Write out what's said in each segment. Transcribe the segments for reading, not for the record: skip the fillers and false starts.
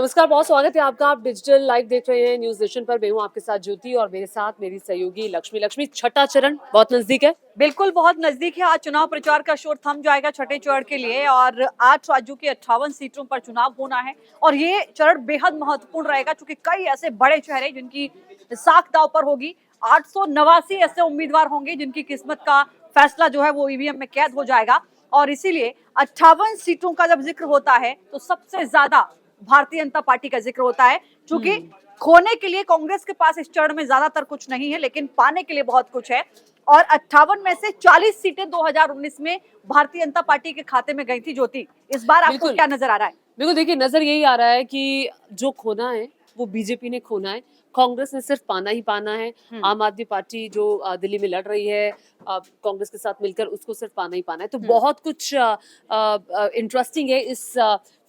नमस्कार, बहुत स्वागत है आपका। आप डिजिटल लाइव देख रहे हैं न्यूज़ नेशन पर। मैं हूं आपके साथ ज्योति और मेरे साथ मेरी सहयोगी लक्ष्मी। लक्ष्मी, छठा चरण बहुत नजदीक है। बिल्कुल बहुत नजदीक है। आज चुनाव प्रचार का शोर थम जाएगा छठे चरण के लिए और 8 राज्यों की 58 सीटों पर चुनाव होना है और ये चरण बेहद महत्वपूर्ण रहेगा क्योंकि कई ऐसे बड़े चेहरे जिनकी साख दांव पर होगी। 889 ऐसे उम्मीदवार होंगे जिनकी किस्मत का फैसला जो है वो ईवीएम में कैद हो जाएगा और इसीलिए 58 सीटों का जब जिक्र होता है तो सबसे ज्यादा भारतीय जनता पार्टी का जिक्र होता है क्योंकि खोने के लिए कांग्रेस के पास इस चरण में ज्यादातर कुछ नहीं है लेकिन पाने के लिए बहुत कुछ है और 58 में से 40 सीटें 2019 में भारतीय जनता पार्टी के खाते में गई थी। ज्योति, इस बार आपको क्या नजर आ रहा है? बिल्कुल, देखिए नजर यही आ रहा है कि जो खोना है वो बीजेपी ने खोना है, कांग्रेस ने सिर्फ पाना ही पाना है। आम आदमी पार्टी जो दिल्ली में लड़ रही है कांग्रेस के साथ मिलकर, उसको सिर्फ पाना ही पाना है। तो बहुत कुछ इंटरेस्टिंग है इस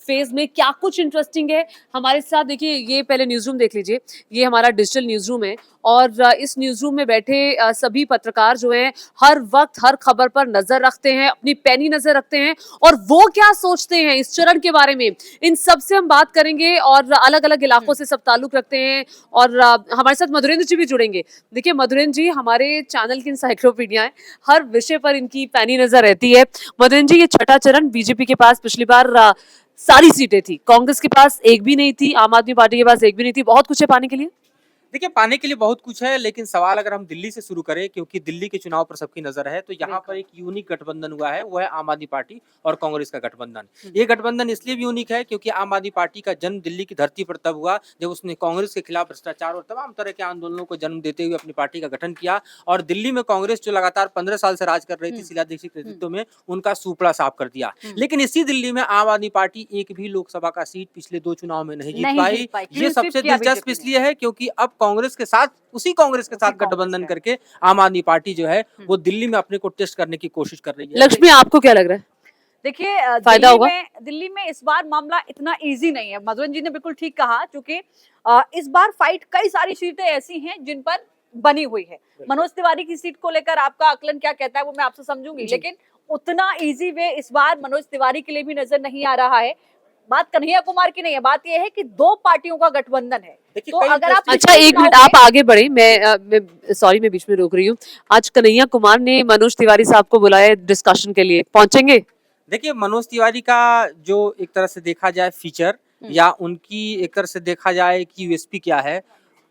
फेज में। क्या कुछ इंटरेस्टिंग है हमारे साथ, देखिए ये पहले न्यूज रूम देख लीजिए। ये हमारा डिजिटल न्यूज रूम है और इस न्यूज रूम में बैठे सभी पत्रकार जो हैं हर वक्त हर खबर पर नजर रखते हैं, अपनी पैनी नजर रखते हैं और वो क्या सोचते हैं इस चरण के बारे में, इन सब से हम बात करेंगे। और अलग अलग इलाकों से सब ताल्लुक रखते हैं और हमारे साथ मधुरेंद्र जी भी जुड़ेंगे। देखिए मधुरेंद्र जी हमारे चैनल की इंसाइक्लोपीडिया है, हर विषय पर इनकी पैनी नजर रहती है। मधुरेंद्र जी, ये छठा चरण, बीजेपी के पास पिछली बार सारी सीटें थी, कांग्रेस के पास एक भी नहीं थी, आम आदमी पार्टी के पास एक भी नहीं थी, बहुत कुछ है पाने के लिए। देखिए, पाने के लिए बहुत कुछ है, लेकिन सवाल अगर हम दिल्ली से शुरू करें, क्योंकि दिल्ली के चुनाव पर सबकी नजर है, तो यहाँ पर एक यूनिक गठबंधन हुआ है, वो है आम आदमी पार्टी और कांग्रेस का गठबंधन। ये गठबंधन इसलिए भी यूनिक है क्योंकि आम आदमी पार्टी का जन्म दिल्ली की धरती पर तब हुआ जब उसने कांग्रेस के खिलाफ भ्रष्टाचार और तमाम तरह के आंदोलनों को जन्म देते हुए अपनी पार्टी का गठन किया। और दिल्ली में कांग्रेस जो लगातार 15 साल से राज कर रही थी शीला दीक्षित के नेतृत्व में, उनका सुपड़ा साफ कर दिया। लेकिन इसी दिल्ली में आम आदमी पार्टी एक भी लोकसभा का सीट पिछले 2 चुनाव में नहीं जीत पाई। ये सबसे दिलचस्प इसलिए है क्योंकि अब कांग्रेस के साथ, उसी कांग्रेस के साथ गठबंधन करके आम आदमी पार्टी जो है वो दिल्ली में अपने को टेस्ट करने की कोशिश कर रही है। लक्ष्मी, आपको क्या लग रहा है? देखिए, फायदा होगा? दिल्ली में इस बार मामला इतना इजी नहीं है। मधुरन जी ने बिल्कुल ठीक कहा क्योंकि इस बार फाइट कई सारी सीटें ऐसी हैं जिन पर बनी हुई है। मनोज तिवारी की सीट को लेकर आपका आकलन क्या कहता है वो मैं आपसे समझूंगी, लेकिन उतना इजी वे इस बार मनोज तिवारी के लिए भी नजर नहीं आ रहा है। बात कन्हैया कुमार की नहीं है, बात यह है कि दो पार्टियों का गठबंधन है। तो अगर आप अच्छा, एक मिनट आप आगे बढ़े, मैं सॉरी मैं बीच में रोक रही हूँ। आज कन्हैया कुमार ने मनोज तिवारी साहब को बुलाया डिस्कशन के लिए, पहुंचेंगे? देखिए, मनोज तिवारी का जो एक तरह से देखा जाए फीचर या उनकी एक तरह से देखा जाए कि यूएसपी क्या है,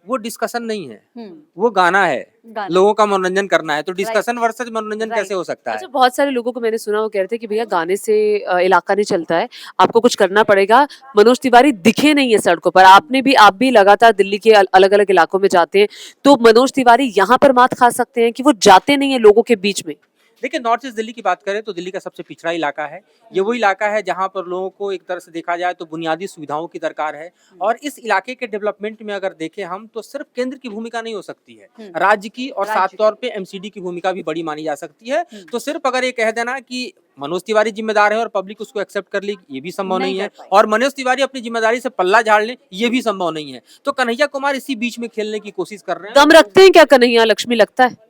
वो डिस्कशन नहीं है, वो गाना है, लोगों का मनोरंजन करना है। तो डिस्कशन वर्सेस मनोरंजन कैसे हो सकता है? अच्छा, बहुत सारे लोगों को मैंने सुना वो कह रहे थे कि भैया गाने से इलाका नहीं चलता है, आपको कुछ करना पड़ेगा। मनोज तिवारी दिखे नहीं है सड़कों पर। आप भी लगातार दिल्ली के अलग अलग इलाकों में जाते हैं, तो मनोज तिवारी यहाँ पर मात खा सकते हैं कि वो जाते नहीं है लोगों के बीच में। देखिए, नॉर्थ ईस्ट दिल्ली की बात करें तो दिल्ली का सबसे पिछड़ा इलाका है। ये वो इलाका है जहां पर लोगों को एक तरह से देखा जाए तो बुनियादी सुविधाओं की दरकार है। और इस इलाके के डेवलपमेंट में अगर देखें हम, तो सिर्फ केंद्र की भूमिका नहीं हो सकती है, राज्य की और साथ तौर पे एमसीडी की भूमिका भी बड़ी मानी जा सकती है। तो सिर्फ अगर ये कह देना कि मनोज तिवारी जिम्मेदार है और पब्लिक उसको एक्सेप्ट कर ली, ये भी संभव नहीं है। और मनोज तिवारी अपनी जिम्मेदारी से पल्ला झाड़ ले, ये भी संभव नहीं है। तो कन्हैया कुमार इसी बीच में खेलने की कोशिश कर रहे हैं। दम रखते हैं क्या कन्हैया, लक्ष्मी, लगता है?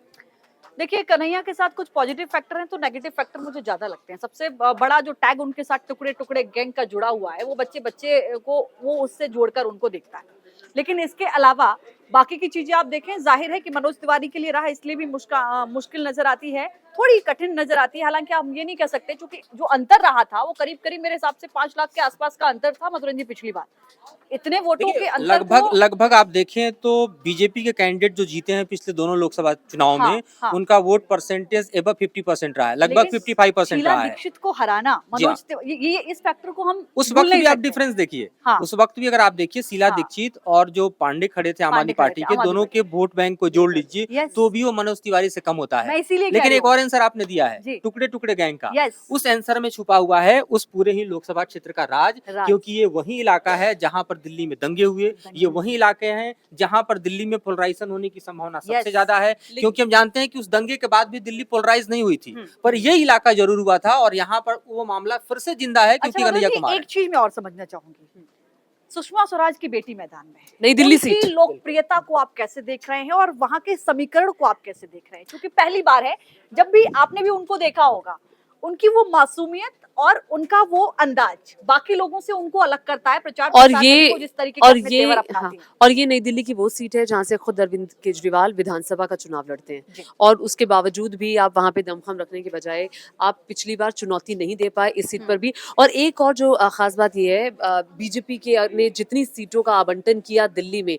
देखिए, कन्हैया के साथ कुछ पॉजिटिव फैक्टर हैं तो नेगेटिव फैक्टर मुझे ज्यादा लगते हैं। सबसे बड़ा जो टैग उनके साथ टुकड़े टुकड़े गैंग का जुड़ा हुआ है, वो बच्चे को वो उससे जोड़कर उनको देखता है। लेकिन इसके अलावा बाकी की चीजें आप देखें, जाहिर है कि मनोज तिवारी के लिए राह इसलिए भी मुश्किल नजर आती है, थोड़ी कठिन नजर आती है। हालांकि हम ये नहीं कह सकते क्योंकि जो अंतर रहा था वो करीब करीब मेरे हिसाब से 5 लाख के आसपास का अंतर था मधुरन जी पिछली बार। इतने वोटों के अंतर लगभग आप देखें तो बीजेपी के कैंडिडेट जो जीते हैं पिछले दोनों लोकसभा चुनाव में, उनका वोट परसेंटेज एबव 50% रहा है, लगभग 55% रहा है। दीक्षित को हराना, मनोज ये इस फैक्टर को हम उस वक्त भी आप डिफरेंस देखिए, उस वक्त भी अगर आप देखिए शीला दीक्षित और जो पांडे खड़े थे आम आदमी पार्टी के, दोनों के वोट बैंक को जोड़ लीजिए तो भी वो मनोज तिवारी से कम होता है। लेकिन एक और आंसर आपने दिया है टुकड़े टुकड़े गैंग का, उस आंसर में छुपा हुआ है उस पूरे ही लोकसभा क्षेत्र का राज, क्योंकि ये वही इलाका है जहां पर दिल्ली में दंगे हुए, ये वही इलाके हैं जहां पर दिल्ली में पोलराइजेशन होने की संभावना सबसे ज्यादा है। क्योंकि हम जानते हैं कि उस दंगे के बाद भी दिल्ली पोलराइज नहीं हुई थी, पर ये इलाका जरूर हुआ था और यहाँ पर वो मामला फिर से जिंदा है क्योंकि कन्हैया कुमार। एक चीज मैं और समझना चाहूंगी, सुषमा स्वराज की बेटी मैदान में है, नई दिल्ली सीट, लोकप्रियता को आप कैसे देख रहे हैं और वहां के समीकरण को आप कैसे देख रहे हैं? क्योंकि पहली बार है, जब भी आपने भी उनको देखा होगा, उनकी वो मासूमियत और उनका वो अंदाज बाकी लोगों से उनको अलग करता है। प्रचार और प्रसार में ये देखो जिस तरीके के और अपने ये तेवर हाँ, अपनाती हैं। और ये नई दिल्ली की वो सीट है जहाँ से खुद अरविंद केजरीवाल विधानसभा का चुनाव लड़ते हैं जी। और उसके बावजूद भी आप वहां पे दमखम रखने के बजाय आप पिछली बार चुनौती नहीं दे पाए इस सीट पर भी। और एक और जो खास बात ये है, बीजेपी के ने जितनी सीटों का आवंटन किया दिल्ली में,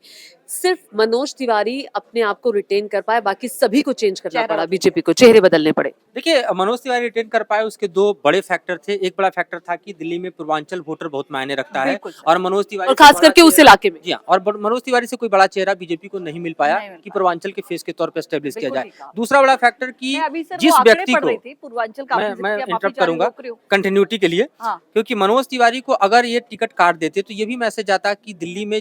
सिर्फ मनोज तिवारी अपने आप को रिटेन कर पाए, बाकी सभी को चेंज करना चेहरा पड़ा, बदलना बीजेपी को चेहरे बदलने पड़े। देखिए मनोज तिवारी रिटेन कर पाए, उसके दो बड़े फैक्टर थे। एक बड़ा फैक्टर था कि दिल्ली में पूर्वांचल वोटर बहुत मायने रखता है बिल्कुल सर। और मनोज तिवारी और से खास बड़ा करके उस चेहरा- इलाके में। जी हाँ, और मनोज तिवारी से कोई बड़ा चेहरा बीजेपी को नहीं मिल पाया नहीं मिल कि पाया। पूर्वांचल के फेस के तौर पर एस्टेब्लिश किया बिल्कुल जाए। ठीक कहा। दूसरा बड़ा फैक्टर कि मैं अभी सर वो जिस आंकड़े व्यक्ति पढ़ को रही थी पूर्वांचल का, मैं आपने जिक्र किया, माफी इंटरप्ट चाह रही हूँ, करूंगा रोक रही हूँ। कंटिन्यूटी के लिए, हाँ। क्योंकि मनोज तिवारी को अगर ये टिकट काट देते तो ये भी मैसेज आता कि दिल्ली में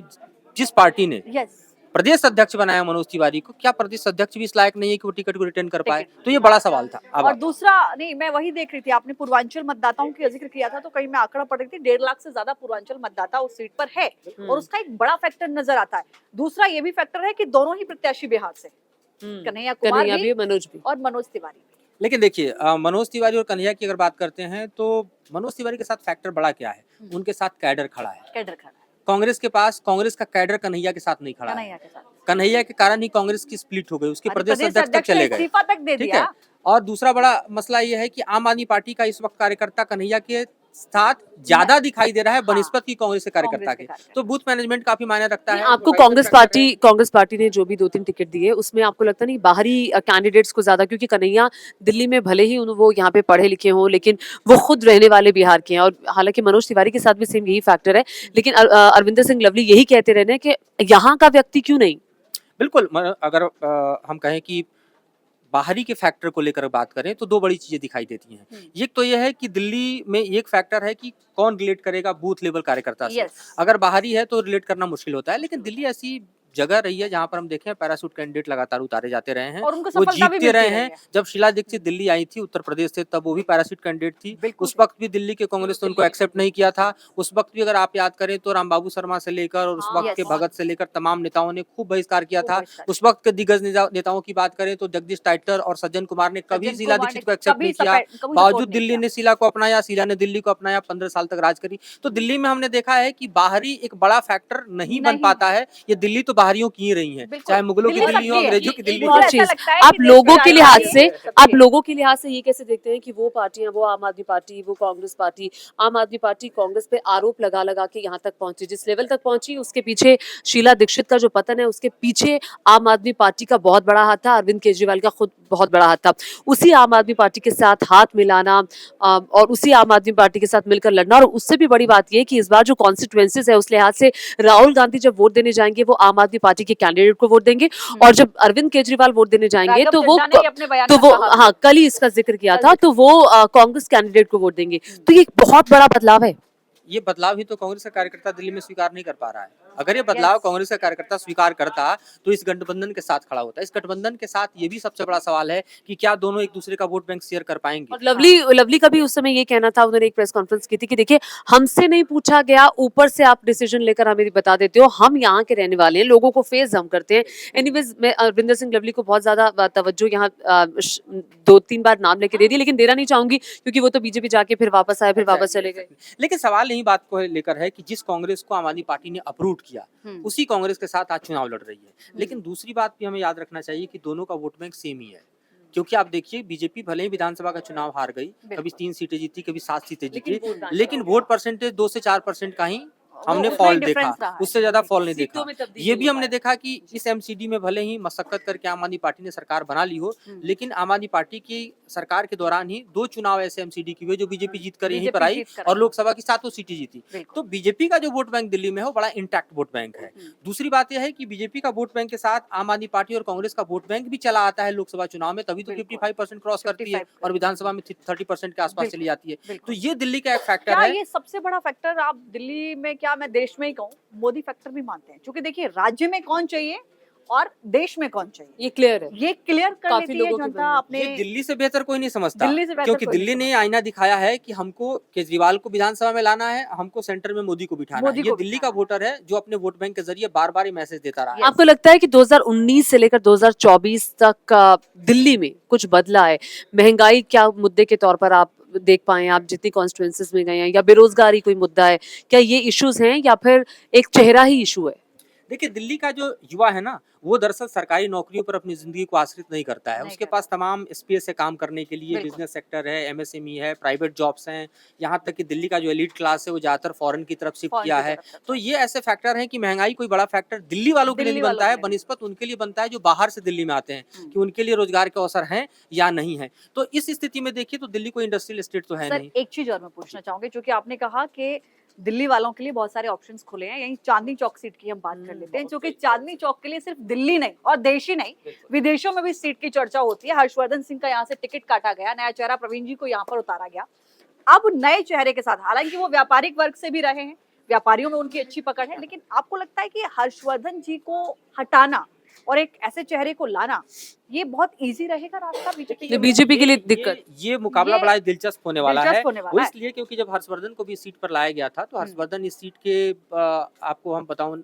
जिस पार्टी ने यस। प्रदेश अध्यक्ष बनाया मनोज तिवारी को, क्या प्रदेश अध्यक्ष भी इस लायक नहीं है कि वो टिकट को रिटर्न कर पाए? टिकट। तो ये बड़ा सवाल था। अब और दूसरा नहीं, मैं वही देख रही थी, आपने पूर्वांचल मतदाताओं की जिक्र किया था तो कहीं मैं आंकड़ा पढ़ रही थी 1.5 लाख से ज्यादा पूर्वांचल मतदाता उस सीट पर है और उसका एक बड़ा फैक्टर नजर आता है। दूसरा ये भी फैक्टर है कि दोनों ही प्रत्याशी बिहार से, कन्हैया कुमार कन्हैया भी भी, मनोज भी। और मनोज तिवारी भी। लेकिन देखिए मनोज तिवारी और कन्हैया की अगर बात करते हैं तो मनोज तिवारी के साथ फैक्टर बड़ा क्या है, उनके साथ कैडर खड़ा है। कैडर खड़ा है कांग्रेस के पास कांग्रेस का कैडर कन्हैया के साथ नहीं खड़ा है। कन्हैया के साथ। कन्हैया के कारण ही कांग्रेस की स्प्लिट हो गई, उसके अरे प्रदेश अध्यक्ष तक ने चले गए। इस्तीफा तक दे ठीक दिया। है, और दूसरा बड़ा मसला ये है कि आम आदमी पार्टी का इस वक्त कार्यकर्ता कन्हैया के साथ ज्यादा दिखाई दे रहा है बनस्पत की कांग्रेस के कार्यकर्ता के। तो बूथ मैनेजमेंट काफी मायने रखता है। आपको वाइस कांग्रेस पार्टी ने जो भी 2-3 टिकट दिए उसमें आपको लगता नहीं बाहरी कैंडिडेट्स को ज्यादा, क्योंकि कन्हैया दिल्ली में भले ही वो यहाँ पे पढ़े लिखे हों लेकिन वो खुद रहने वाले बिहार के हैं, और हालांकि मनोज तिवारी के साथ भी सेम यही फैक्टर है, लेकिन अरविंदर सिंह लवली यही कहते रहने कि यहाँ का व्यक्ति क्यों नहीं। बिल्कुल, अगर हम कहें कि बाहरी के फैक्टर को लेकर बात करें तो दो बड़ी चीजें दिखाई देती हैं। एक तो यह है कि दिल्ली में एक फैक्टर है कि कौन रिलेट करेगा बूथ लेवल कार्यकर्ता से। अगर बाहरी है तो रिलेट करना मुश्किल होता है, लेकिन दिल्ली ऐसी जगह रही है जहां पर हम देखें पैराशूट कैंडिडेट लगातार उतारे जाते रहे हैं और उनको वो सफलता भी जीतते रहे मिलती हैं। रही है। जब शीला दीक्षित दिल्ली आई थी उत्तर प्रदेश से तब वो भी पैराशूट कैंडिडेट थी, बिल्कुल उस वक्त भी दिल्ली के कांग्रेस ने उनको एक्सेप्ट नहीं किया था। उस वक्त भी अगर आप याद करें तो रामबाबू शर्मा से लेकर और उस हाँ, वक्त के yes। भगत से लेकर तमाम नेताओं ने खूब बहिष्कार किया खूब था। बहिष्कार उस वक्त के दिग्गज नेताओं की बात करें तो जगदीश टाइटलर और सज्जन कुमार ने कभी सज्जन शीला कुमार दीक्षित ने को एक्सेप्ट कभी नहीं किया, कभी support बावजूद नहीं दिल्ली किया। ने शीला को अपनाया, शीला ने दिल्ली को अपनाया, 15 साल तक राज करी। तो दिल्ली में हमने देखा है कि बाहरी एक बड़ा फैक्टर नहीं बन नहीं। पाता है। ये दिल्ली तो बाहरियों की ही रही है, बिल्कुल। चाहे मुगलों की दिल्ली दिल्ली हो, सबकी है। अंग्रेजों की एक दिल्ली और हो। ऐसा चीज, लगता है आप कि लोगों देश के की लिहाज आजादी से सबकी आप है। लोगों के लिहाज से ये कैसे देखते हैं कि वो पार्टियां, वो आम आदमी पार्टी, वो कांग्रेस पार्टी, आम आदमी पार्टी कांग्रेस पे आरोप लगा लगा के यहाँ तक पहुंची, जिस लेवल तक पहुंची उसके पीछे शीला दीक्षित का जो पतन है उसके पीछे आम आदमी पार्टी का बहुत बड़ा हाथ था, अरविंद केजरीवाल का खुद बहुत बड़ा हाथ था। उसी आम आदमी पार्टी के साथ हाथ मिलाना और उसी आम आदमी पार्टी के साथ मिलकर लड़ना, और उससे भी बड़ी बात यह कि इस बार जो कॉन्स्टिट्यूएंसीज है उस लिहाज से राहुल गांधी जब वोट देने जाएंगे वो आम आदमी पार्टी के कैंडिडेट को वोट देंगे, और जब अरविंद केजरीवाल वोट देने जाएंगे राघव तो वो चड्ढा ने अपने बयान तो में वो कहा भी। हाँ कल ही इसका जिक्र किया कल था, तो वो कांग्रेस कैंडिडेट को वोट देंगे। तो ये एक बहुत बड़ा बदलाव है। ये बदलाव ही तो कांग्रेस का कार्यकर्ता दिल्ली में स्वीकार नहीं कर पा रहा है। अगर ये बदलाव कांग्रेस का कार्यकर्ता स्वीकार करता तो इस गठबंधन के साथ खड़ा होता। इस गठबंधन के साथ ये भी सबसे बड़ा सवाल है कि क्या दोनों एक दूसरे का वोट बैंक शेयर कर पाएंगे। और लवली का भी उस समय ये कहना था, उन्होंने एक प्रेस कॉन्फ्रेंस की थी कि देखिए हमसे नहीं पूछा गया, ऊपर से आप डिसीजन लेकर हमें बता देते हो, हम यहाँ के रहने वाले हैं, लोगों को फेस हम करते हैं। एनीवेज मैं अरविंदर सिंह लवली को बहुत ज्यादा तवज्जो यहाँ 2-3 बार नाम लेके दे दी, लेकिन देना नहीं चाहूंगी क्योंकि वो तो बीजेपी जाके फिर वापस आए, फिर वापस चले गए। लेकिन सवाल यही बात को लेकर है कि जिस कांग्रेस को आम आदमी पार्टी ने अप्रूव किया उसी कांग्रेस के साथ आज चुनाव लड़ रही है। लेकिन दूसरी बात भी हमें याद रखना चाहिए कि दोनों का वोट बैंक सेम ही है, क्योंकि आप देखिए बीजेपी भले ही विधानसभा का चुनाव हार गई, कभी 3 सीटें जीती, कभी 7 सीटें जीती, लेकिन वोट परसेंटेज 2 से 4% का ही हमने उतना फॉल ही देखा, difference रहा है। उससे ज्यादा फॉल नहीं देखा। सीटों में तब्दीली ये भी हो हमने देखा कि इस एमसीडी में भले ही मशक्कत करके आम आदमी पार्टी ने सरकार बना ली हो, लेकिन आम आदमी पार्टी की सरकार के दौरान ही 2 चुनाव ऐसे एमसीडी की हुए जो बीजेपी जीत कर यहीं पर आई और लोकसभा की 7 सीटें जीती। तो बीजेपी का जो वोट बैंक दिल्ली में है वो बड़ा इंटैक्ट वोट बैंक है। दूसरी बात यह है कि बीजेपी का वोट बैंक के साथ आम आदमी पार्टी और कांग्रेस का वोट बैंक भी चला आता है लोकसभा चुनाव में, तभी तो 55% क्रॉस करती है और विधानसभा में 30% के आसपास चली जाती है। तो ये दिल्ली का एक फैक्टर क्या है। ये सबसे बड़ा फैक्टर आप दिल्ली में, क्या मैं देश में ही कहूँ, मोदी फैक्टर भी मानते हैं? क्योंकि देखिए राज्य में कौन चाहिए और देश में कौन चाहिए, ये क्लियर है। ये क्लियर कर काफी लेती है लोगों की जनता बनती है। अपने। ये दिल्ली से बेहतर कोई नहीं समझता, दिल्ली से बेहतर क्योंकि कोई नहीं दिल्ली ने समझता। आईना दिखाया है कि हमको केजरीवाल को विधानसभा में लाना है, हमको सेंटर में मोदी को बिठाना मोदी है। ये को दिल्ली बिठाना का वोटर है जो अपने वोट बैंक के जरिए बार बार ये मैसेज देता रहा है। Yes. आपको लगता है कि 2019 से लेकर 2024 तक दिल्ली में कुछ बदला है? महंगाई क्या मुद्दे के तौर पर आप देख पाए हैं, आप जितनी कॉन्स्टिट्यूंसीज में गए हैं, या बेरोजगारी कोई मुद्दा है, क्या ये इश्यूज हैं या फिर एक चेहरा ही इशू है? देखिए, दिल्ली का जो युवा है ना, वो दरअसल सरकारी नौकरियों पर अपनी जिंदगी को आश्रित नहीं करता है। नहीं उसके करता। पास तमाम स्पेस है काम करने के लिए, बिल्कुल। बिजनेस सेक्टर है, एमएसएमई है, प्राइवेट जॉब्स हैं। यहाँ तक कि दिल्ली का जो एलीट क्लास है वो ज्यादातर फॉरेन की तरफ शिफ्ट फॉरेन किया की है। तरफ से। तो ये ऐसे फैक्टर हैं कि महंगाई कोई बड़ा फैक्टर दिल्ली वालों के लिए दिल्ली नहीं बनता वालों है, के लिए बनिस्बत उनके लिए बनता है जो बाहर से दिल्ली में आते हैं, कि हम्म। उनके लिए रोजगार के अवसर हैं या नहीं है। तो इस स्थिति में देखिए तो दिल्ली कोई इंडस्ट्रियल स्टेट तो है सर नहीं। एक चीज और मैं पूछना चाहूंगी, क्योंकि आपने कहा कि दिल्ली वालों के लिए बहुत सारे ऑप्शंस खुले हैं। यहीं चांदनी चौक सीट की हम बात कर लेते हैं, बहुत क्योंकि सही। चांदनी चौक के लिए सिर्फ दिल्ली नहीं और देश ही नहीं, विदेशों में भी सीट की चर्चा होती है। हर्षवर्धन सिंह का यहाँ से टिकट काटा गया, नया चेहरा प्रवीण जी को यहाँ पर उतारा गया। अब नए चेहरे के साथ, हालांकि वो व्यापारिक वर्ग से भी रहे हैं, व्यापारियों में उनकी अच्छी पकड़ है, लेकिन आपको लगता है कि हर्षवर्धन जी को हटाना और एक ऐसे चेहरे को लाना, ये बहुत इजी रहेगा रास्ता बीजेपी के लिए? बीजेपी के लिए दिक्कत। ये मुकाबला ये बड़ा दिलचस्प होने वाला है। दिलचस्प होने वाला वो है। इसलिए क्योंकि जब हर्षवर्धन को भी इस सीट पर लाया गया था तो हर्षवर्धन इस सीट के आपको हम बताऊं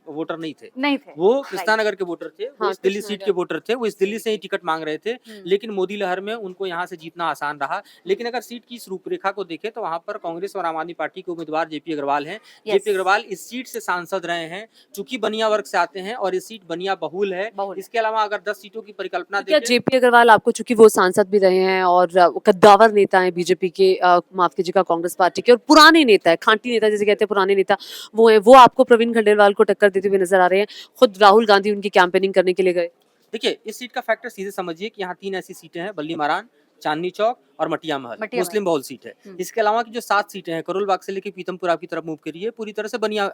वोटर नहीं थे। नहीं थे। वो कृष्णानगर के वोटर थे, वो हाँ, इस दिल्ली सीट कृष्णानगर। के वोटर थे, वो इस दिल्ली से ही टिकट मांग रहे थे। लेकिन मोदी लहर में उनको यहाँ से जीतना आसान रहा। लेकिन अगर सीट की इस रूपरेखा को देखें तो वहाँ पर कांग्रेस और आम आदमी पार्टी के उम्मीदवार जेपी अग्रवाल हैं। जेपी अग्रवाल इस सीट से सांसद रहे हैं, चूंकि बनिया वर्ग से आते हैं और ये सीट बनिया बहुल है। बहुल है। इसके अलावा अगर 10 सीटों की परिकल्पना क्या देखें, जेपी अग्रवाल आपको, चूंकि वो सांसद भी रहे हैं और कद्दावर नेता हैं बीजेपी के, माफ कीजिएगा कांग्रेस पार्टी के, और पुराने नेता है, खांटी नेता जिसे कहते हैं, पुराने नेता वो हैं, वो आपको प्रवीण खंडेलवाल को टक्कर देते हुए नजर आ रहे हैं? खुद राहुल गांधी उनकी कैंपेनिंग करने के लिए गए। देखिए इस सीट का फैक्टर सीधे समझिए कि यहाँ 3 ऐसी सीटें हैं, बल्ली मारान, चांदनी चौक और मटिया महल, मटिया मुस्लिम बहुल सीट है। इसके अलावा की जो 7 सीटें हैं, करोल बाग से लेकर पीतमपुरा की तरफ मूव करिए, पूरी तरह से बनिया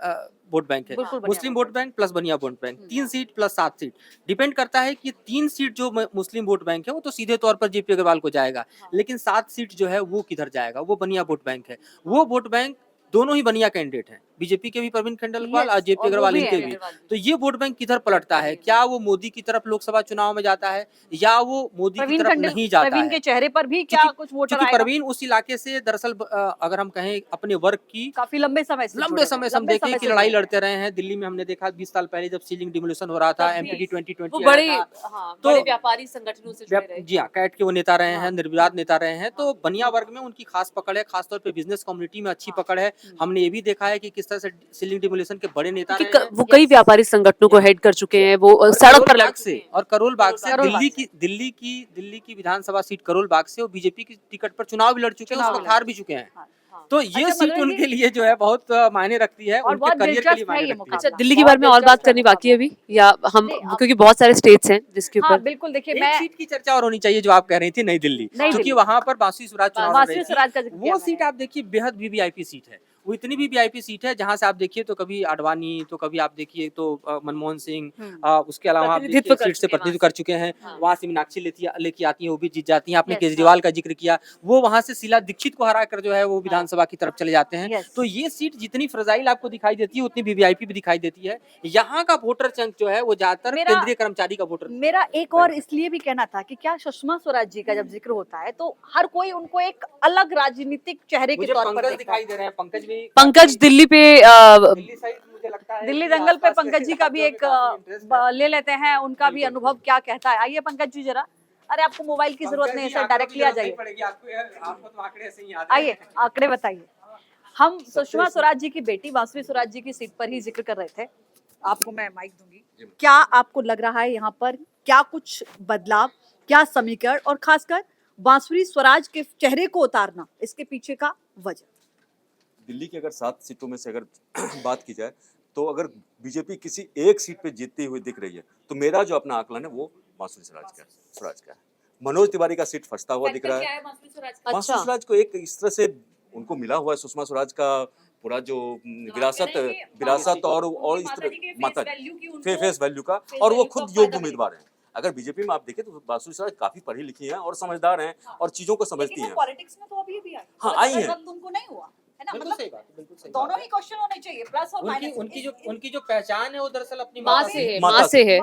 वोट बैंक है। बिल्कुल बनिया मुस्लिम वोट बैंक प्लस बनिया vote bank, 3 seat plus 7 seat. Depend करता है कि 3 सीट जो मुस्लिम वोट बैंक है वो तो सीधे तौर पर जेपी अग्रवाल को जाएगा, लेकिन 7 सीट जो है वो किधर जाएगा, वो बनिया वोट बैंक है। वो वोट बैंक दोनों ही बनिया कैंडिडेट हैं, बीजेपी के भी प्रवीण खंडेलवाल और जेपी अग्रवाल इनके भी। तो ये वोट बैंक किधर पलटता है, क्या वो मोदी की तरफ लोकसभा चुनाव में जाता है या वो मोदी की तरफ नहीं जाता प्रवीण है? के चेहरे पर भी क्या कुछ वोटर क्योंकि आएगा? प्रवीण उस इलाके से दरअसल अगर हम कहें अपने वर्ग की काफी लंबे समय से लंबे समय से हम लंबे देखें समय कि से लड़ाई जुड़े लड़ते रहे हैं। दिल्ली में हमने देखा 20 साल पहले जब सीलिंग डिमोलिशन हो रहा था, तब भी एमपीडी 2020 वो आया बड़े, था। हाँ, तो बड़े व्यापारी संगठनों से जुड़े रहे। जी हाँ, कैट के वो नेता रहे हैं, हाँ। निर्विवाद नेता रहे हैं। तो बनिया वर्ग में उनकी खास पकड़ है, खासतौर पे बिजनेस कम्युनिटी में अच्छी पकड़ है। हमने ये भी देखा है कि किस तरह से सीलिंग डिमोलिशन के बड़े नेता क्योंकि रहे हैं। वो कई व्यापारी संगठनों को हेड कर चुके हैं, वो और सड़क करोल पर लड़ बाग चुके से हैं। और करोल बाग से करोल बाग दिल्ली की विधानसभा सीट करोल बाग से वो बीजेपी की टिकट पर चुनाव भी लड़ चुके हैं, चुनाव उस भी वक्त हार भी चुके हैं। हाँ, हाँ। तो ये अच्छा, सीट मनोज उनके जी, लिए जो है बहुत मायने रखती है, और उनके बहुत करियर के लिए दिलचस्प है मायने ये रखती है। अच्छा, मुकाबला। दिल्ली के बहुत बारे में और बात दिलचस्प है करनी बाकी है अभी, मुकाबला। या हम, नहीं, आप- क्योंकि बहुत सारे स्टेट्स हैं जिसके हाँ ऊपर बिल्कुल, देखिए एक मैं सीट की चर्चा और होनी चाहिए जो आप कह रही थी, नई दिल्ली, नई क्योंकि दिल्ली। वहां पर बांसुरी स्वराज चुनाव लड़ बांसुरी रही थी। स्वराज का जिक्र किया वो सीट मैंने। आप देखिए बेहद वीवीआईपी सीट है। वो इतनी भी वीआईपी सीट है जहां से आप देखिए तो कभी आडवाणी, तो कभी आप देखिए तो मनमोहन सिंह, उसके अलावा आप प्रतिनिधित्व देखिए कर सीट से चुके हैं प्रतिनिधित्व वहाँ कर चुके हैं। हाँ। वहां से मीनाक्षी लेके आती है, वो भी जीत जाती हैं। आपने Yes, केजरीवाल का जिक्र किया, वो वहां से शीला दीक्षित को हरा कर जो है वो विधानसभा की तरफ चले जाते हैं। Yes. तो ये सीट जितनी फ्रजाइल आपको दिखाई देती है उतनी वीवीआईपी भी दिखाई देती है। यहाँ का वोटर चंक जो है वो ज्यादातर मेरा- केंद्रीय कर्मचारी का वोटर। मेरा एक और इसलिए भी कहना था कि क्या सुषमा स्वराज जी का जब जिक्र होता है तो हर कोई उनको एक अलग राजनीतिक चेहरे के मुझे तौर पर पंकज देखता दिखाई है। दे रहे हैं, पंकज भी पंकज दिल्ली पे दिल्ली साइड मुझे लगता है दिल्ली कि दंगल पे आसपास के पंकज जी का भी राज्यों में एक काफी interest है। ले लेते हैं, उनका भी बिल्कुल, अनुभव क्या कहता है। आइए पंकज जी जरा, अरे आपको मोबाइल की जरूरत नहीं है सर, डायरेक्टली आ जाइए। आपको तो आंकड़े ऐसे ही याद हैं। आइए आंकड़े बताइए। हम सुषमा स्वराज जी की बेटी बांसुरी स्वराज जी की सीट पर ही जिक्र कर रहे थे। आपको मैं माइक दूंगी। क्या आपको लग रहा है यहाँ पर क्या कुछ बदलाव, क्या समीकरण और खासकर बांसुरी स्वराज के चेहरे को उतारना, इसके पीछे का वजह? दिल्ली की अगर 7 सीटों में से अगर बात की जाए तो अगर बीजेपी किसी एक सीट पे जीतती हुई दिख रही है तो मेरा जो अपना आकलन है वो बांसुरी स्वराज का है। मनोज तिवारी का सीट फंसता हुआ दिख रहा है। बांसुरी अच्छा, स्वराज को एक इस तरह से उनको मिला हुआ है सुषमा स्वराज का पूरा जो विरासत और इस तरह माता फेस वैल्यू का, और वो खुद योग्य उम्मीदवार हैं। अगर बीजेपी में आप देखें तो बांसुरी स्वराज काफी पढ़ी लिखी हैं और समझदार हैं और चीजों को समझती हैं। पॉलिटिक्स में तो अभी भी आई। हाँ, आई हैं। तुमको नहीं हुआ है ना, बिल्कुल मतलब सही बात है, बिल्कुल सही दोनों बात ही क्वेश्चन होने चाहिए, प्लस और है। माइनस। उनकी जो पहचान है वो दरअसल अपनी माँ माता से है, माता माँ से है।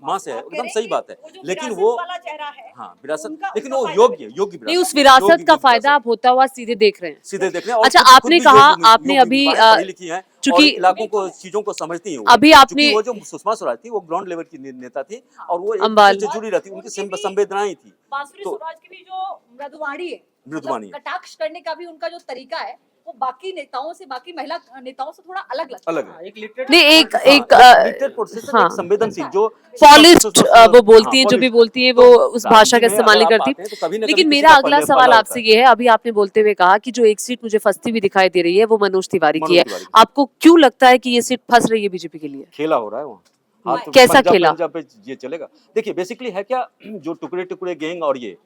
माँ से है, आप कह एकदम रहे सही हैं बात है। कि जो लेकिन विरासत वो वाला चेहरा है, हाँ विरासत, उनका- लेकिन उनका वो फायदा योग्य विरासत, नहीं, उस विरासत का योग्य फायदा विरासत। आप होता हुआ सीधे देख रहे हैं। सीधे देख रहे हैं और अच्छा, खुद आपने भी कहा, योग्य आपने योग्य अभी युवा हैं, पढ़ी लिखी हैं और चूंकि इलाकों को चीजों को समझती हैं वो। अभी क्योंकि आपने वो जो सुषमा स्वराज थी वो ग्राउंड लेवल की नेता थी और वो एक अम्बाल। दूसरे से जुड़ी रहती, उनकी उनकी भी- संवेदनाएं थी। बांसुरी तो स्वराज की भी जो मृदुवाणी है, मृदुवाणी है। कटाक्ष करने का भी उनका जो तरीका है, वो बाकी नेताओं से, बाकी महिला नेताओं से थोड़ा अलग लगता है। अलग है। हाँ, एक लिटरेट नहीं, एक हाँ, एक लिटरेट प्रोसेसर, हाँ, एक संवेदनशील जो पॉलिश्ड वो बोलती हैं, जो भी पॉलिश्ड। बोलती हैं तो वो उस भाषा का राजनीति में इस्तेमाल नहीं अगर आप करती। आते हैं तो कभी ना कभी लेकिन किसी मेरा का अगला पल्ला सवाल होता आपसे ये है, अभी आपने बोलते हुए कहा कि जो एक सीट मुझे फंसती हुई दिखाई दे रही है वो मनोज तिवारी की मनोज है। तिवारी की। आपको क्यों लगता है कि ये सीट फंस रही है बीजेपी के लिए? खेला हो रहा है वहाँ। हाँ, तो कैसा खेला? पंजाब पे ये चलेगा। देखिए बेसिकली है क्या, जो टुकड़े टुकड़े गैंग और ये,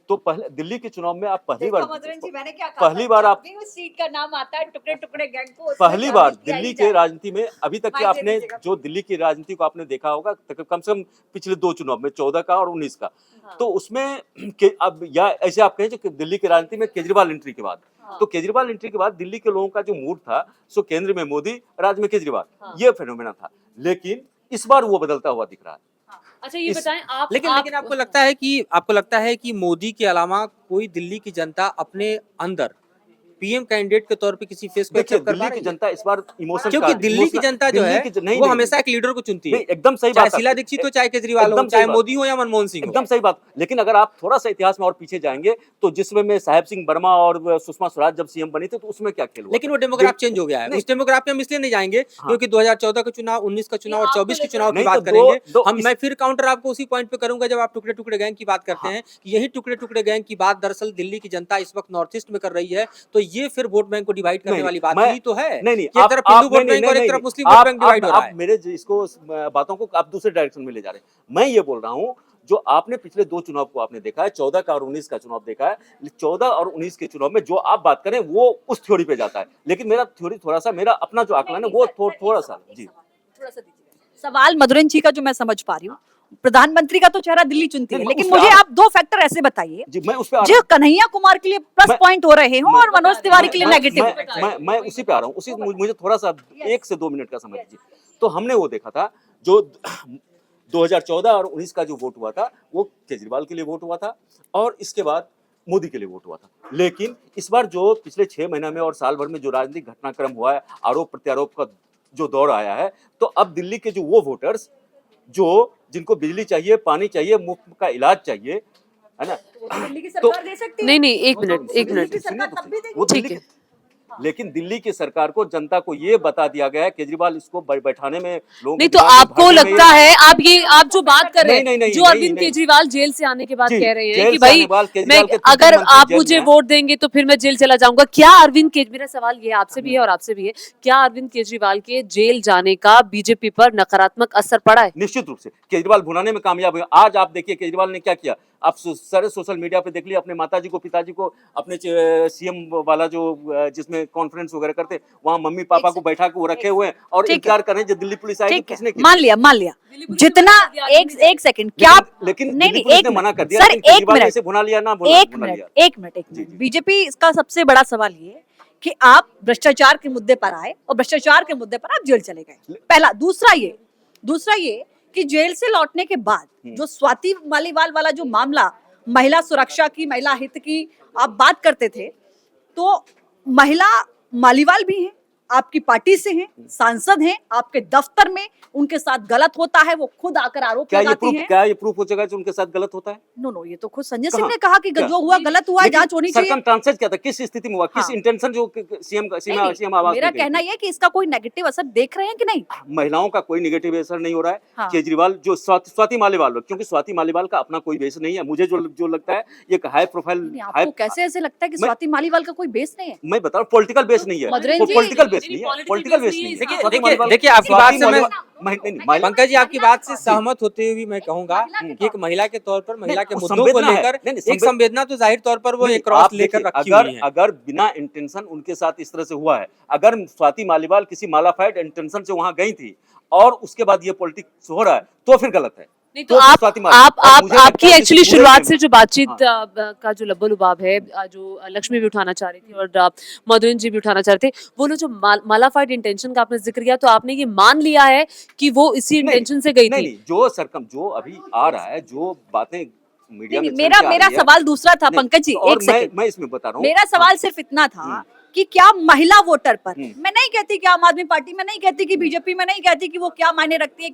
तो पहले दिल्ली के चुनाव में आप पहली बार, मधुरन जी, मैंने क्या कहा पहली था? बार जब आप भी उस सीट का नाम आता है, टुकड़े टुकड़े गैंग को उसमें पहली बार शामिल किया दिल्ली ही के जाए। राजनीति में अभी तक के माइक दे आपने दीजिएगा। जो दिल्ली की राजनीति को आपने देखा होगा कम से कम पिछले 2 चुनाव में, 14 का और 19 का, हाँ। तो उसमें अब या ऐसे आप कहें जो दिल्ली की राजनीति में केजरीवाल एंट्री के बाद, हाँ। तो केजरीवाल एंट्री के बाद दिल्ली के लोगों का जो मूड था, सो केंद्र में मोदी, राज्य में केजरीवाल, हाँ। ये फेनोमेना था। लेकिन इस बार वो बदलता हुआ दिख रहा है। अच्छा, ये इस- बताएं आप, लेकिन आपको लगता है कि मोदी के अलावा कोई दिल्ली की जनता अपने अंदर पीएम कैंडिडेट के तौर पे किसी फेस को देखिए एक्सेप्ट कर दिल्ली पा की रही है? जनता इस बार इमोशन क्योंकि दिल्ली की जनता जो है वो हमेशा एक लीडर को चुनती है, नहीं, एकदम सही चाहे बात शीला आपकी। दीक्षित हो, चाहे केजरीवाल हो, एकदम चाहे सही बात। मोदी हो या मनमोहन सिंह हो। एकदम सही बात। लेकिन अगर आप थोड़ा सा इतिहास में और पीछे जाएंगे तो जिसमें में साहेब सिंह वर्मा और सुषमा स्वराज जब सीएम बनी थी तो उसमें क्या खेल हुआ? लेकिन वो डेमोग्राफ चेंज हो गया है। नहीं। उस डेमोग्राफ में हम इसलिए नहीं जाएंगे क्योंकि 2014 का चुनाव, 19 का चुनाव और आपको 24 के लेकर- चुनाव की नहीं, बात तो करेंगे। इस- मैं फिर काउंटर आपको उसी पॉइंट पे करूंगा जब आप टुकड़े टुकड़े गैंग की बात करते हैं कि यही टुकड़े टुकड़े गैंग की बात दरअसल दिल्ली की जनता इस वक्त नॉर्थ ईस्ट में कर रही है। तो ये फिर वोट बैंक को डिवाइड करने नहीं, वाली बात मैं- ही तो है नहीं नहीं कि एक तरफ हिंदू वोट बैंक और एक तरफ मुस्लिम वोट बैंक डिवाइड हो रहा है। आप मेरे इसको बातों को आप दूसरे डायरेक्शन में ले जा रहे हैं। मैं ये बोल रहा हूँ जो आपने पिछले 2 चुनाव को आपने देखा है, 14 का और 19 का चुनाव देखा है, 14 और 19 के चुनाव में जो आप बात करें वो उस थ्योरी पे जाता है। लेकिन मेरा थ्योरी थोड़ा सा, मेरा अपना जो आकलन है वो थोड़ा सा जी थोड़ा सा दीजिएगा। सवाल मधुरन जी का जो मैं समझ पा रही हूँ, प्रधानमंत्री का तो चेहरा दिल्ली चुनती है, नहीं, लेकिन उस पे मुझे आ- आप 2 फैक्टर ऐसे बताइए जी, मैं उस पे आ रहा जो हूँ। कन्हैया कुमार के लिए प्लस मैं- पॉइंट हो रहे हो और मनोज तिवारी के लिए नेगेटिव। मैं उसी पे आ रहा हूँ। उसी मुझे थोड़ा सा 1 से 2 मिनट का समय दीजिए। तो हमने वो देखा था जो 2014 और 19 का जो वोट हुआ था वो केजरीवाल के लिए वोट हुआ था और इसके बाद मोदी के लिए वोट हुआ था। लेकिन इस बार जो पिछले 6 महीने में और साल भर में जो राजनीतिक घटनाक्रम हुआ है, आरोप प्रत्यारोप का जो दौर आया है, तो अब दिल्ली के जो वो वोटर्स जो जिनको बिजली चाहिए, पानी चाहिए, मुफ्त का इलाज चाहिए, है ना, दिल्ली की सरकार दे सकती है। नहीं नहीं, एक मिनट, एक दिल्ली मिनट। की सरकार तब भी देगी। वो ठीक दिल्ली है। लेकिन दिल्ली की सरकार को, जनता को ये बता दिया गया है केजरीवाल इसको बैठाने में, लोगों नहीं के तो दिमाग में आपको भरने में लगता है, आप जो बात कर रहे नहीं, हैं, नहीं, जो नहीं, अरविंद नहीं। केजरीवाल जेल से आने के बाद जी, कह रहे हैं जेल कि से भाई आने के बाद मैं केजरीवाल के अगर 33 मंत्री आप जेल मुझे में हैं। वोट देंगे तो फिर मैं जेल चला जाऊंगा। क्या अरविंद केजरीवाल, मेरा सवाल ये आपसे भी है और आपसे भी है, क्या अरविंद केजरीवाल के जेल जाने का बीजेपी पर नकारात्मक असर पड़ा है? निश्चित रूप से केजरीवाल भुनाने में कामयाब हुए। आज आप देखिए केजरीवाल ने क्या किया, आप सारे सोशल मीडिया पे देख लिया, अपने माताजी को, पिताजी को, अपने सीएम वाला जो जिसमें कॉन्फ्रेंस वगैरह करते, वहाँ मम्मी पापा को बैठा के वो रखे हुए हैं और ठीक है। इंतजार कर रहे हैं जब दिल्ली पुलिस आएगी। ठीक किसने है, किया? मान लिया जितना एक सेकंड क्या लेकिन नहीं दिल्ली नहीं पुलिस एक ने मना मिनट कर दिया, सर, लेकिन एक केजरीवाल ने मिनट इसे भुना लिया ना भुना एक भुना मिनट लिया। एक मिनट जी, जी। बीजेपी इसका सबसे बड़ा सवाल ये है कि आप भ्रष्टाचार के मुद्दे पर आए और भ्रष्टाचार के मुद्दे पर आप जेल चले गए, पहला। दूसरा ये कि जेल से लौटने के बाद जो स्वाति मालीवाल वाला जो मामला, महिला सुरक्षा की, महिला हित की आप बात करते थे, तो महिला मालीवाल भी हैं, आपकी पार्टी से हैं, सांसद हैं, आपके दफ्तर में उनके साथ गलत होता है, वो खुद आकर आरोप लगाती हैं। क्या ये प्रूफ हो जाएगा कि उनके साथ गलत होता है? नो, ये तो खुद संजय सिंह कहाँ? ने कहा कि क्या? जो हुआ गलत हुआ है, जांच होनी चाहिए। सर्कमस्टांसेस क्या था, किस स्थिति में हुआ, किस हाँ। इंटेंशन जो सीएम नहीं, सीएम आवाज मेरा में गई कहना थी? यह है कि इसका कोई नेगेटिव असर देख रहे हैं कि नहीं? महिलाओं का कोई निगेटिव असर नहीं हो रहा है। हाँ। केजरीवाल जो स्वाति मालीवाल, क्योंकि स्वाति मालीवाल का अपना कोई बेस नहीं है, मुझे जो लगता है ये हाई प्रोफाइल, नहीं, आपको कैसे ऐसे लगता है कि मैं- स्वाति मालीवाल का कोई बेस नहीं है? मैं बता रहा हूँ पॉलिटिकल बेस नहीं है, मधुरन वो जी, पॉलिटिकल बेस नहीं, नहीं है, political पॉलिटिकल base बेस नहीं नहीं है। है। देखिए स्वाति देखिए मालीवाल- देखिए आपकी बात स्वाति से मैं मालीवाल- पंकज जी आपकी बात से सहमत होते हुए भी मैं कहूंगा कि एक महिला के तौर पर महिला के वो मुद्दों को संवेदना है। लेकर नहीं, एक संवेदना तो जाहिर तौर पर वो नहीं, एक क्रॉस आप लेकर देखिए, रखी अगर हुई है। अगर बिना इंटेंशन उनके साथ इस तरह से हुआ है, अगर स्वाति मालीवाल किसी मालाफाइड इंटेंशन से वहां गई थी और उसके बाद ये पॉलिटिक्स हो रहा है, तो फिर गलत है। नहीं तो तो आप स्वाति मार्ग। आप और आप मुझे लगता आपकी है कि एक्चुअली पूरे शुरुआत में- से जो बातचीत हाँ। का जो लब्बो लुबाब है, जो लक्ष्मी भी उठाना चाह रही थी और मधुरन जी भी उठाना चाह रहे थे, वो लोग जो मालाफाइड इंटेंशन का आपने जिक्र किया, तो आपने ये मान लिया है कि वो इसी नहीं इंटेंशन से गई नहीं थी? नहीं जो अभी आ रहा है, जो बातें मीडिया नहीं में नहीं, चल के आ मेरा रही है, सवाल दूसरा था नहीं, पंकज जी, और एक सेकंड। मैं इसमें बता रहा हूँ। मेरा हाँ, सवाल सिर्फ इतना था हम्म। कि क्या महिला वोटर पर, हम्म। मैं नहीं कहती कि आम आदमी पार्टी में नहीं कहती कि बीजेपी में नहीं कहती कि वो क्या मायने रखती है